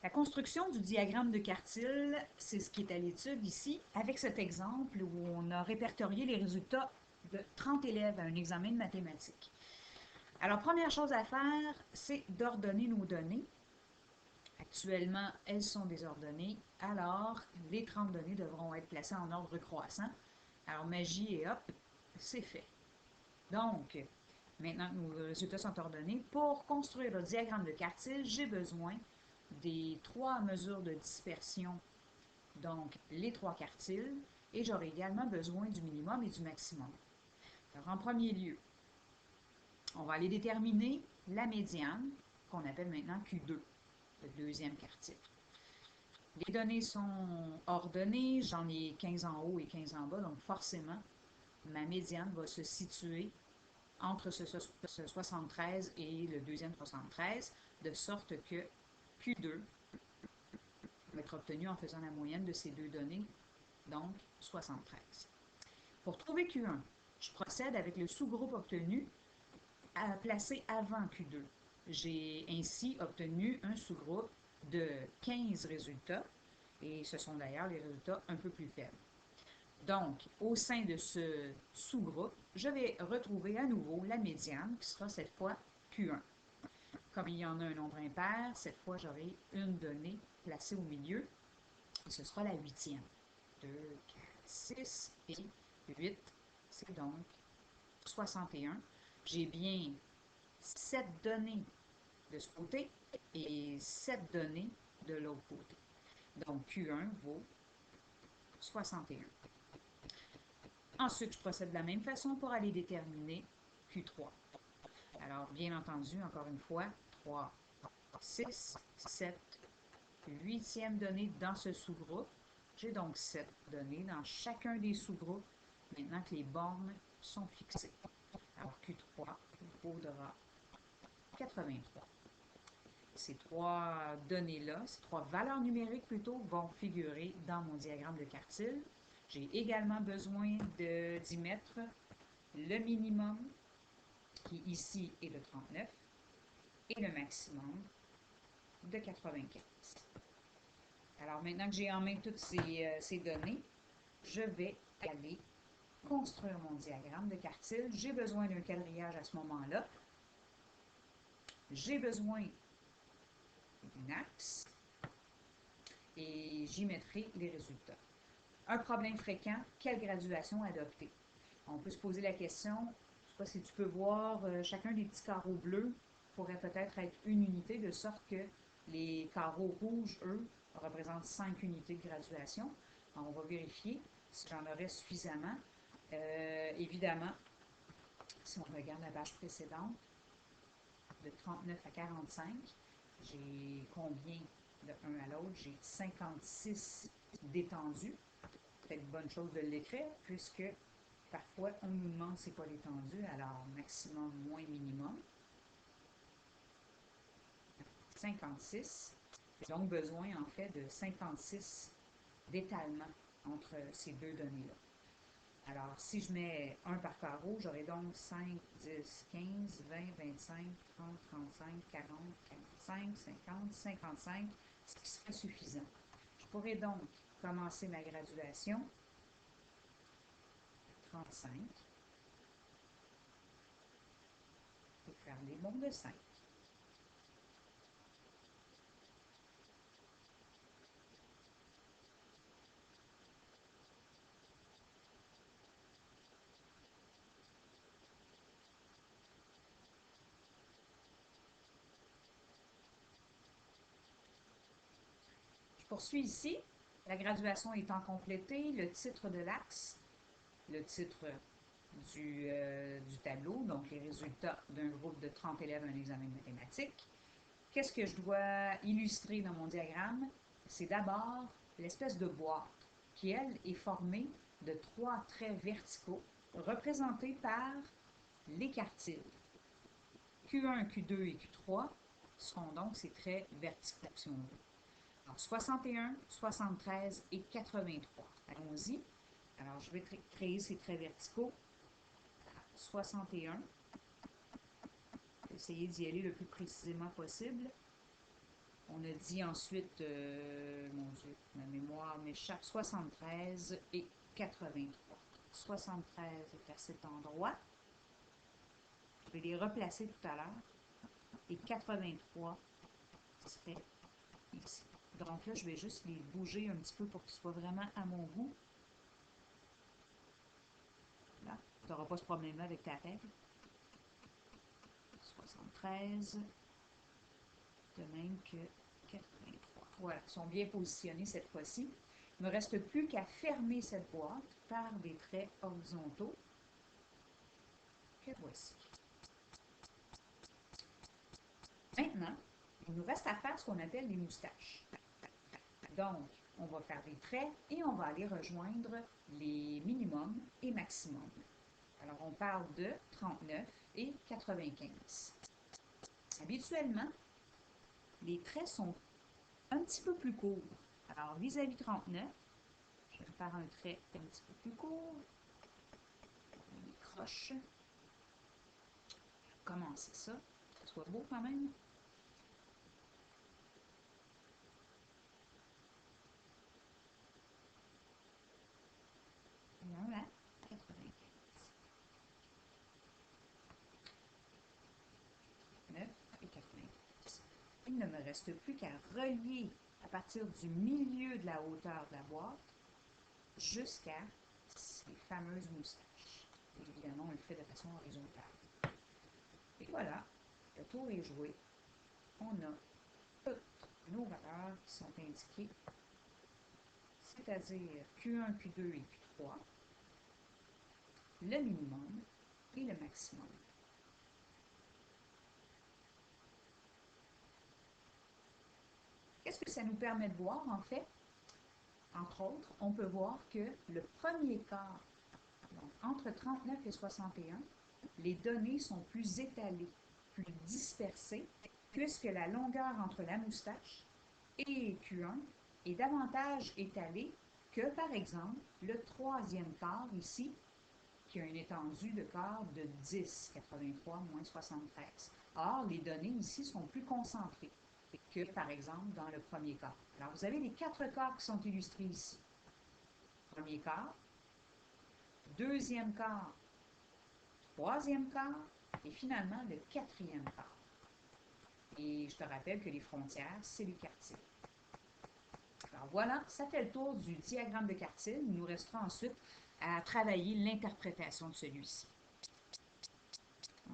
La construction du diagramme de quartile, c'est ce qui est à l'étude ici, avec cet exemple où on a répertorié les résultats de 30 élèves à un examen de mathématiques. Alors, première chose à faire, c'est d'ordonner nos données. Actuellement, elles sont désordonnées, alors les 30 données devront être placées en ordre croissant. Alors, magie et hop, c'est fait. Donc, maintenant que nos résultats sont ordonnés, pour construire le diagramme de quartile, j'ai besoin des 3 mesures de dispersion, donc les 3 quartiles, et j'aurai également besoin du minimum et du maximum. Alors, en premier lieu, on va aller déterminer la médiane, qu'on appelle maintenant Q2, le deuxième quartile. Les données sont ordonnées, j'en ai 15 en haut et 15 en bas, donc forcément, ma médiane va se situer entre ce 73 et le deuxième 73, de sorte que Q2 va être obtenu en faisant la moyenne de ces deux données, donc 73. Pour trouver Q1, je procède avec le sous-groupe obtenu placé avant Q2. J'ai ainsi obtenu un sous-groupe de 15 résultats, et ce sont d'ailleurs les résultats un peu plus faibles. Donc, au sein de ce sous-groupe, je vais retrouver à nouveau la médiane, qui sera cette fois Q1. Comme il y en a un nombre impair, cette fois j'aurai une donnée placée au milieu, et ce sera la huitième. 2, 4, 6 et 8, c'est donc 61. J'ai bien 7 données de ce côté et 7 données de l'autre côté. Donc Q1 vaut 61. Ensuite, je procède de la même façon pour aller déterminer Q3. Alors, bien entendu, encore une fois, 3, 6, 7, 8e donnée dans ce sous-groupe. J'ai donc 7 données dans chacun des sous-groupes, maintenant que les bornes sont fixées. Alors, Q3 vaudra 83. Ces 3 données-là, ces 3 valeurs numériques plutôt, vont figurer dans mon diagramme de quartile. J'ai également besoin d'y mettre le minimum, qui ici est de 39, et le maximum de 95. Alors maintenant que j'ai en main toutes ces données, je vais aller construire mon diagramme de quartile. J'ai besoin d'un quadrillage à ce moment-là. J'ai besoin d'un axe et j'y mettrai les résultats. Un problème fréquent, quelle graduation adopter? On peut se poser la question, je ne sais pas si tu peux voir, chacun des petits carreaux bleus pourrait peut-être être une unité, de sorte que les carreaux rouges, eux, représentent 5 unités de graduation. Alors, on va vérifier si j'en aurais suffisamment. Évidemment, si on regarde la page précédente, de 39 à 45, j'ai combien de un à l'autre? J'ai 56 d'étendue. Peut-être une bonne chose de l'écrire, puisque parfois on nous demande c'est quoi l'étendue, alors maximum moins minimum. 56. J'ai donc besoin en fait de 56 d'étalement entre ces deux données-là. Alors, si je mets 1 par carreau, j'aurai donc 5, 10, 15, 20, 25, 30, 35, 40, 45, 50, 55, ce qui serait suffisant. Je pourrais donc commencer ma graduation 35 et faire des bonds de 5. Je poursuis ici. La graduation étant complétée, le titre de l'axe, le titre du tableau, donc les résultats d'un groupe de 30 élèves à un examen de mathématiques. Qu'est-ce que je dois illustrer dans mon diagramme? C'est d'abord l'espèce de boîte qui, elle, est formée de 3 traits verticaux représentés par les quartiles. Q1, Q2 et Q3 seront donc ces traits verticaux, si on veut. Alors, 61, 73 et 83. Allons-y. Alors, je vais créer ces traits verticaux. 61. Essayer d'y aller le plus précisément possible. On On a dit ensuite, mon Dieu, ma mémoire m'échappe, 73 et 83. 73 est à cet endroit. Je vais les replacer tout à l'heure. Et 83 serait ici. Donc là, je vais juste les bouger un petit peu pour qu'ils soient vraiment à mon goût. Là, tu n'auras pas ce problème-là avec ta règle. 73, de même que 83. Voilà, ils sont bien positionnés cette fois-ci. Il ne me reste plus qu'à fermer cette boîte par des traits horizontaux que voici. Maintenant, il nous reste à faire ce qu'on appelle les moustaches. Donc, on va faire des traits et on va aller rejoindre les minimums et maximums. Alors, on parle de 39 et 95. Habituellement, les traits sont un petit peu plus courts. Alors, vis-à-vis 39, je vais faire un trait un petit peu plus court. Des croches. Je vais commencer ça, que ce soit beau quand même. Voilà, 95. 9 et 95. Il ne me reste plus qu'à relier à partir du milieu de la hauteur de la boîte jusqu'à ces fameuses moustaches. Et évidemment, on le fait de façon horizontale. Et voilà, le tour est joué. On a toutes nos valeurs qui sont indiquées, c'est-à-dire Q1, Q2 et Q3, le minimum et le maximum. Qu'est-ce que ça nous permet de voir en fait? Entre autres, on peut voir que le premier quart, donc entre 39 et 61, les données sont plus étalées, plus dispersées, puisque la longueur entre la moustache et Q1 est davantage étalée que, par exemple, le troisième quart ici, qui a une étendue de quart de 10, 83 moins 73. Or, les données ici sont plus concentrées que, par exemple, dans le premier quart. Alors, vous avez les 4 quarts qui sont illustrés ici. Premier quart, deuxième quart, troisième quart et finalement le quatrième quart. Et je te rappelle que les frontières, c'est les quartiles. Alors voilà, ça fait le tour du diagramme de quartile. Il nous restera ensuite à travailler l'interprétation de celui-ci.